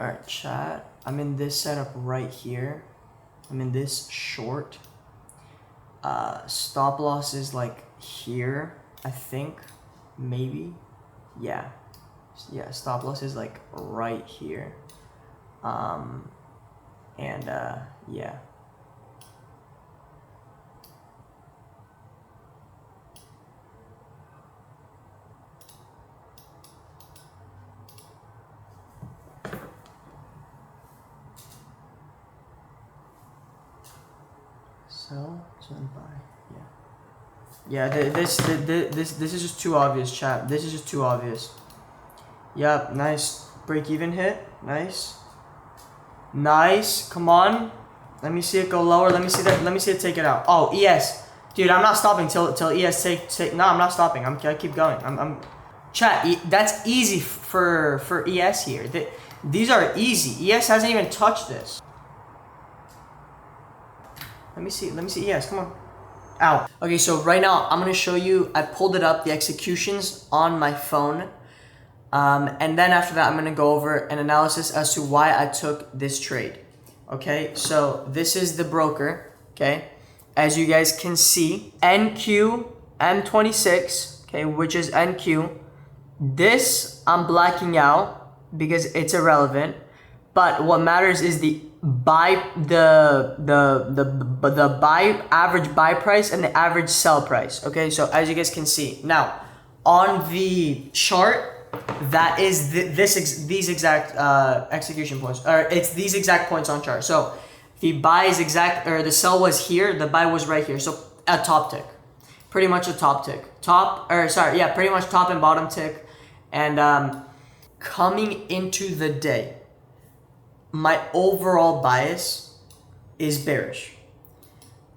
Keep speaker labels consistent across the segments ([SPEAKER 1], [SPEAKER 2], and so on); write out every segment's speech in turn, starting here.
[SPEAKER 1] Alright, chat. I'm in this setup right here. I'm in this short. Stop loss is like here, I think. Maybe. Yeah. Yeah, stop loss is like right here. Yeah. Sell, and buy. Yeah. Yeah, this is just too obvious, chat. This is just too obvious. Yep, nice break even hit. Nice. Nice. Come on. Let me see it go lower. Let me see that. Let me see it take it out. Oh, ES. Dude, I'm not stopping till ES take. No, I'm not stopping. I keep going. I'm chat. That's easy for ES here. These are easy. ES hasn't even touched this. Let me see ES. Come on. Ow. Okay, so right now I'm gonna show you. I pulled it up, the executions on my phone. And then after that, I'm gonna go over an analysis as to why I took this trade. Okay, so this is the broker. Okay, as you guys can see, NQ M26. Okay, which is NQ. This I'm blacking out because it's irrelevant. But what matters is the buy the buy average buy price and the average sell price. Okay, so as you guys can see now on the chart. That is these exact execution points, or it's these exact points on chart. So the buy is exact, or the sell was here, the buy was right here. So a top tick, pretty much a top tick, pretty much top and bottom tick. And coming into the day, my overall bias is bearish.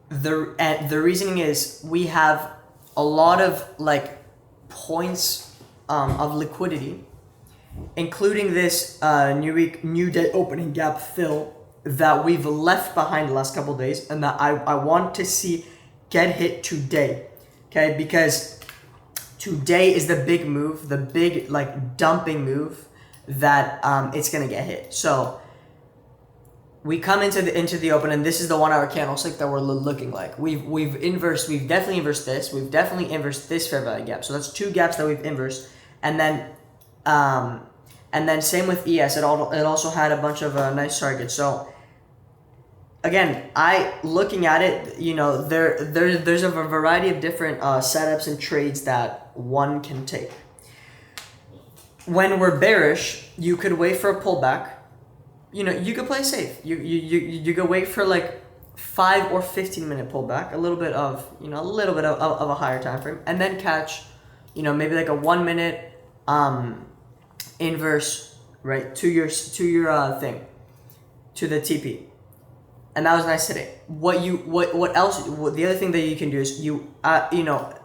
[SPEAKER 1] The reasoning is we have a lot of like points of liquidity, including this new day opening gap fill that we've left behind the last couple of days, and that I want to see get hit today. Okay, because today is the big move, the big like dumping move that it's gonna get hit. So we come into the open, and this is the 1 hour candlestick that we're looking like. We've definitely inversed this. We've definitely inversed this fair value gap. So that's two gaps that we've inversed. And then same with ES. It also had a bunch of nice targets. So again, looking at it, you know, there's a variety of different setups and trades that one can take. When we're bearish, you could wait for a pullback. You know, you could play safe. You could wait for like 5 or 15 minute pullback, a little bit of a higher time frame, and then catch, you know, maybe like a 1 minute inverse, right, to your thing, to the TP. And that was nice today. What else? The other thing that you can do is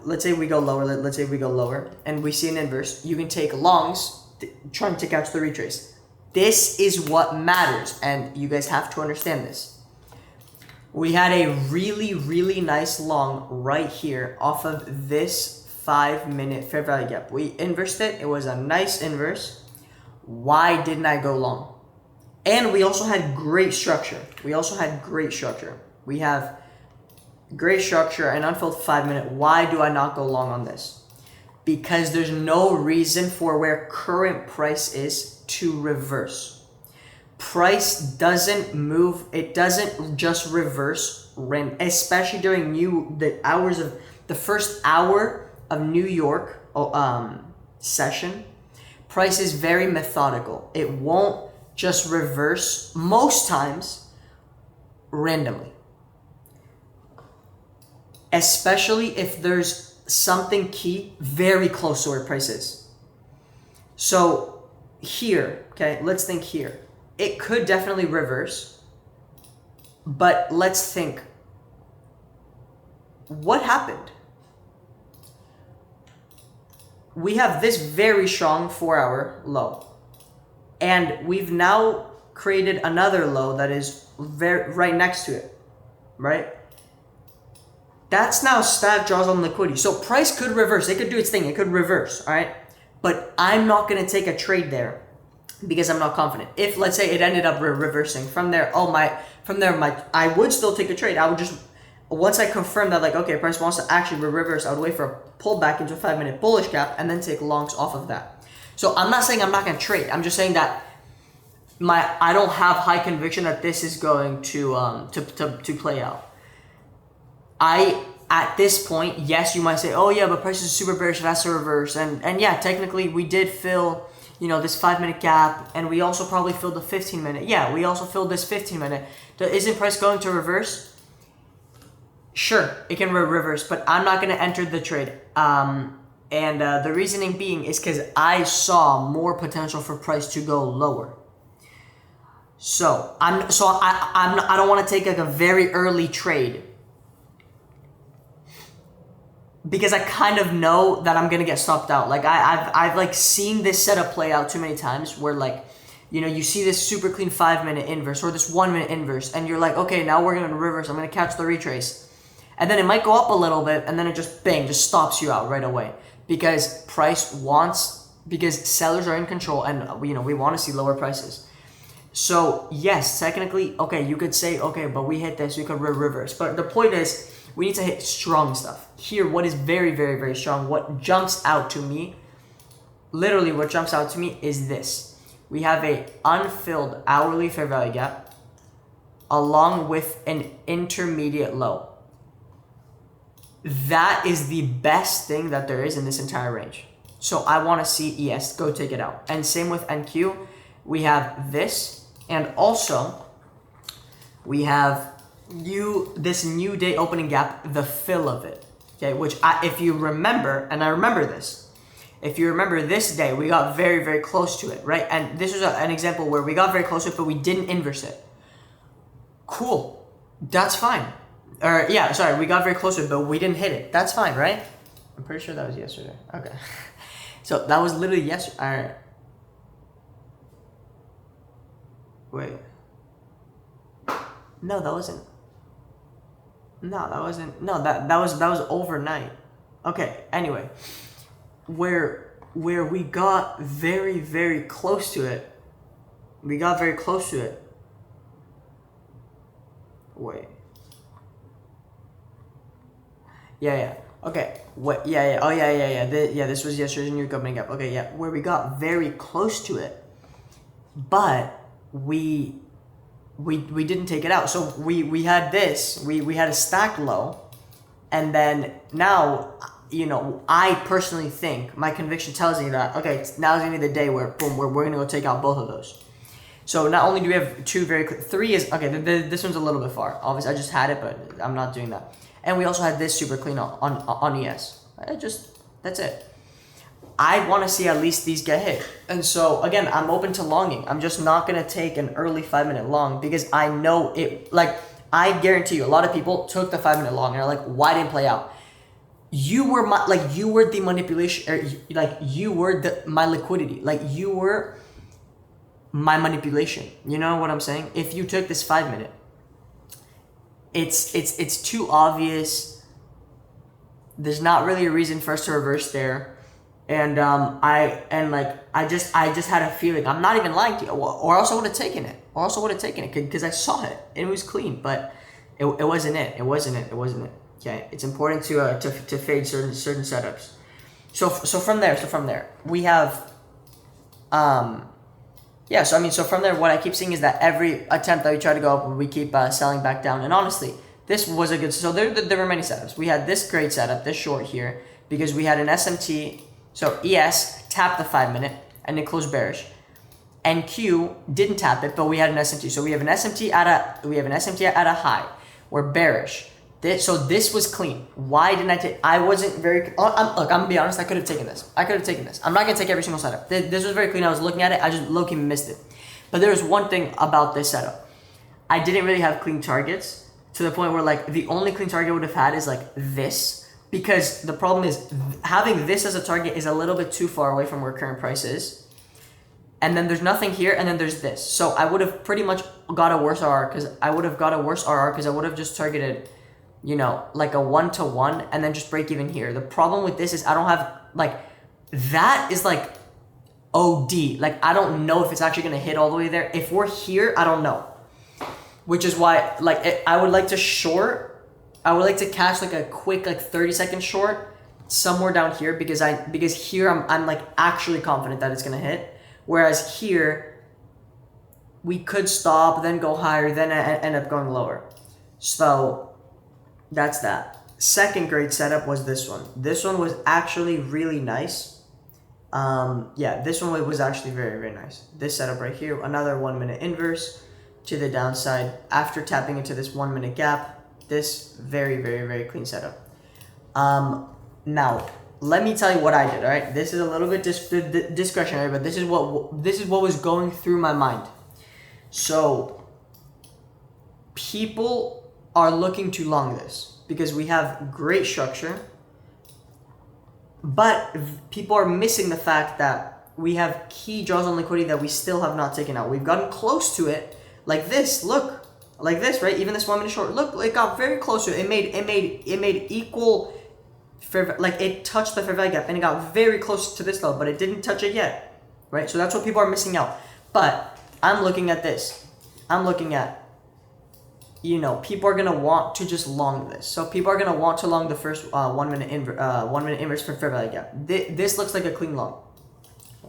[SPEAKER 1] let's say we go lower, and we see an inverse. You can take longs, trying to catch the retrace. This is what matters, and you guys have to understand this. We had a really, really nice long right here off of this 5 minute fair value gap. We inversed it. It was a nice inverse. Why didn't I go long? And we also had great structure. We have great structure and unfilled 5 minute. Why do I not go long on this? Because there's no reason for where current price is to reverse. Price doesn't move. It doesn't just reverse, especially during the first hour of New York session. Price is very methodical. It won't just reverse most times randomly, especially if there's something key very close to where price is. So here, okay, let's think here. It could definitely reverse, but let's think, what happened? We have this very strong 4 hour low, and we've now created another low that is right next to it, right? That's now stack draws on liquidity. So price could reverse. It could do its thing. It could reverse, all right? But I'm not going to take a trade there. because I'm not confident. If let's say it ended up reversing from there, I would still take a trade. I would just, once I confirm that like, okay, price wants to actually reverse, I would wait for a pullback into a 5-minute bullish gap and then take longs off of that. So I'm not saying I'm not going to trade. I'm just saying that I don't have high conviction that this is going to play out. At this point, yes, you might say, oh yeah, but price is super bearish, it has to reverse. And yeah, technically we did fill, this 5-minute gap, and we also probably filled the 15-minute. Yeah, we also filled this 15-minute. Isn't price going to reverse? Sure, it can reverse, but I'm not going to enter the trade. The reasoning being is because I saw more potential for price to go lower. So I don't want to take like a very early trade, because I kind of know that I'm gonna get stopped out. Like I've like seen this setup play out too many times, where like, you see this super clean 5-minute inverse or this 1-minute inverse, and you're like, okay, now we're gonna reverse. I'm gonna catch the retrace, and then it might go up a little bit, and then it just just stops you out right away, because because sellers are in control, and we want to see lower prices. So yes, technically, okay, you could say, okay, but we hit this, we could reverse. But the point is, we need to hit strong stuff. Here, what is very, very, very strong, what jumps out to me, literally what jumps out to me is this. We have a unfilled hourly fair value gap along with an intermediate low. That is the best thing that there is in this entire range. So I want to see ES, go take it out. And same with NQ, we have this, and also we have this new day opening gap, the fill of it, okay, which if you remember, and I remember this, if you remember this day, we got very, very close to it, right? And this was an example where we got very close to it, but we didn't inverse it. Cool, that's fine. Or yeah, sorry, we got very close to it, but we didn't hit it. That's fine, right? I'm pretty sure that was yesterday. Okay, so that was literally yesterday. All right. Wait. No, that wasn't. No, that wasn't. No, that was overnight. Okay. Anyway, where we got very, very close to it. We got very close to it. Wait. Yeah. Okay. What? Yeah. Oh, yeah. This was yesterday's new opening gap. Okay. Yeah. Where we got very close to it, but we didn't take it out. So we had this, we had a stack low, and then now, I personally think, my conviction tells me that, okay, now is gonna be the day where, boom, we're gonna go take out both of those. So not only do we have three is, okay, this one's a little bit far. Obviously, I just had it, but I'm not doing that. And we also had this super clean on ES. That's it. I want to see at least these get hit. And so, again, I'm open to longing. I'm just not going to take an early 5-minute long, because I know it, like, I guarantee you, a lot of people took the 5-minute long and are like, why didn't it play out? You were the manipulation, you were my liquidity. Like, you were my manipulation. You know what I'm saying? If you took this 5-minute, it's too obvious. There's not really a reason for us to reverse there. And I just had a feeling, I'm not even lying to you, or else I would have taken it. Because I saw it. It was clean, but it wasn't it. It wasn't it. Okay, it's important to fade certain setups. So from there, we have so from there, what I keep seeing is that every attempt that we try to go up, we keep selling back down. And honestly, this was a good. So there were many setups. We had this great setup, this short here, because we had an SMT. So ES tapped the 5-minute and it closed bearish. NQ didn't tap it, but we had an SMT. So we have an SMT at a high. We're bearish. So this was clean. Why didn't I take? I wasn't very. Look, I'm gonna be honest. I could have taken this. I'm not gonna take every single setup. This was very clean. I was looking at it. I just low-key missed it. But there was one thing about this setup. I didn't really have clean targets, to the point where like the only clean target I would have had is like this. Because the problem is, having this as a target is a little bit too far away from where current price is. And then there's nothing here, and then there's this. So I would have pretty much got a worse RR, because I would have just targeted, like a 1-to-1, and then just break even here. The problem with this is I don't have, like, that is like OD. Like, I don't know if it's actually going to hit all the way there. If we're here, I don't know. Which is why, like, I would like to short. I would like to catch like a quick, like 30-second short somewhere down here because here I'm like actually confident that it's going to hit. Whereas here, we could stop, then go higher, then end up going lower. So that's that. Second great setup was this one. This one was actually really nice. Yeah, this one was actually very, very nice. This setup right here, another 1 minute inverse to the downside after tapping into this 1 minute gap. This very, very, very clean setup. Now, let me tell you what I did, all right? This is a little bit discretionary, but this is what was going through my mind. So, people are looking to long this because we have great structure, but people are missing the fact that we have key draws on liquidity that we still have not taken out. We've gotten close to it, like this. Look, like this, right? Even this 1 minute short. Look, it got very close to it. It made equal. Like it touched the fair value gap and it got very close to this level, but it didn't touch it yet, right? So that's what people are missing out. But I'm looking at this. I'm looking at, people are gonna want to just long this. So people are gonna want to long the first 1 minute inverse for fair value gap. This looks like a clean long,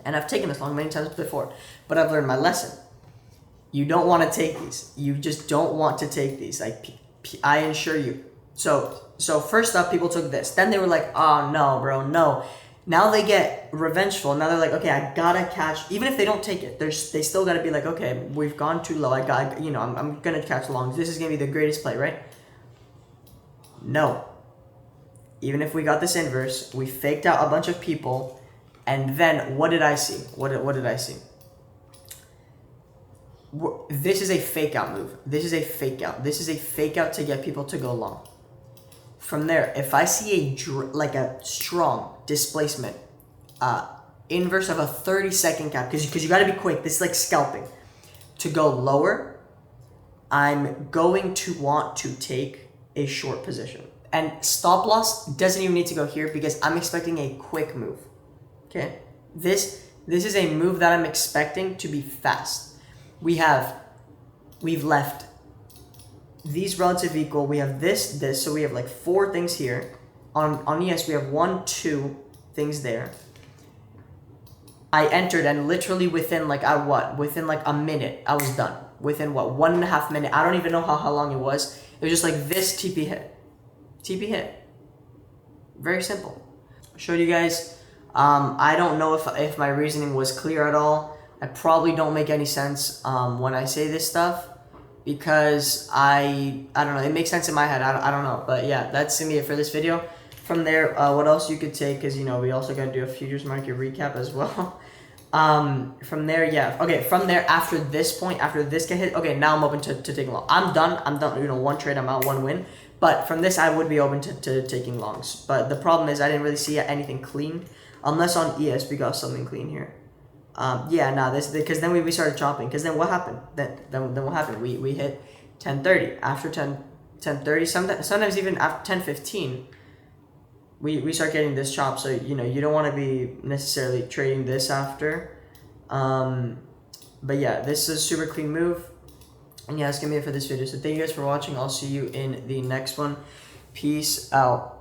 [SPEAKER 1] and I've taken this long many times before, but I've learned my lesson. You don't want to take these. You just don't want to take these. Like I assure you. So first up, people took this. Then they were like, oh, no, bro, no. Now they get revengeful. Now they're like, okay, I gotta catch. Even if they don't take it, they still gotta be like, okay, we've gone too low. I'm gonna catch longs. This is gonna be the greatest play, right? No. Even if we got this inverse, we faked out a bunch of people. And then what did I see? What did I see? This is a fake out move. This is a fake out. This is a fake out to get people to go long. From there, if I see a strong displacement, inverse of a 30-second gap, because you got to be quick. This is like scalping. To go lower, I'm going to want to take a short position. And stop loss doesn't even need to go here because I'm expecting a quick move. Okay? This is a move that I'm expecting to be fast. We've left these relative equal. We have this, so we have like 4 things here. On ES, we have 1, 2 things there. I entered and literally within like a minute, I was done. Within 1.5 minutes. I don't even know how long it was. It was just like this TP hit. TP hit. Very simple. I showed you guys. I don't know if my reasoning was clear at all. I probably don't make any sense when I say this stuff because I don't know. It makes sense in my head. I don't know. But yeah, that's gonna be it for this video. From there, what else you could take is, we also got to do a futures market recap as well. From there, yeah. Okay, from there, after this point, after this get hit, okay, now I'm open to taking long. I'm done. 1 trade, I'm out, 1 win. But from this, I would be open to taking longs. But the problem is I didn't really see anything clean. Unless on ES we got something clean here. Because then we started chopping. Because then what happened? Then what happened? We hit 10:30. After 10:30, sometimes even after 10:15, we start getting this chop. So you don't want to be necessarily trading this after. But yeah, this is a super clean move. And yeah, that's gonna be it for this video. So thank you guys for watching. I'll see you in the next one. Peace out.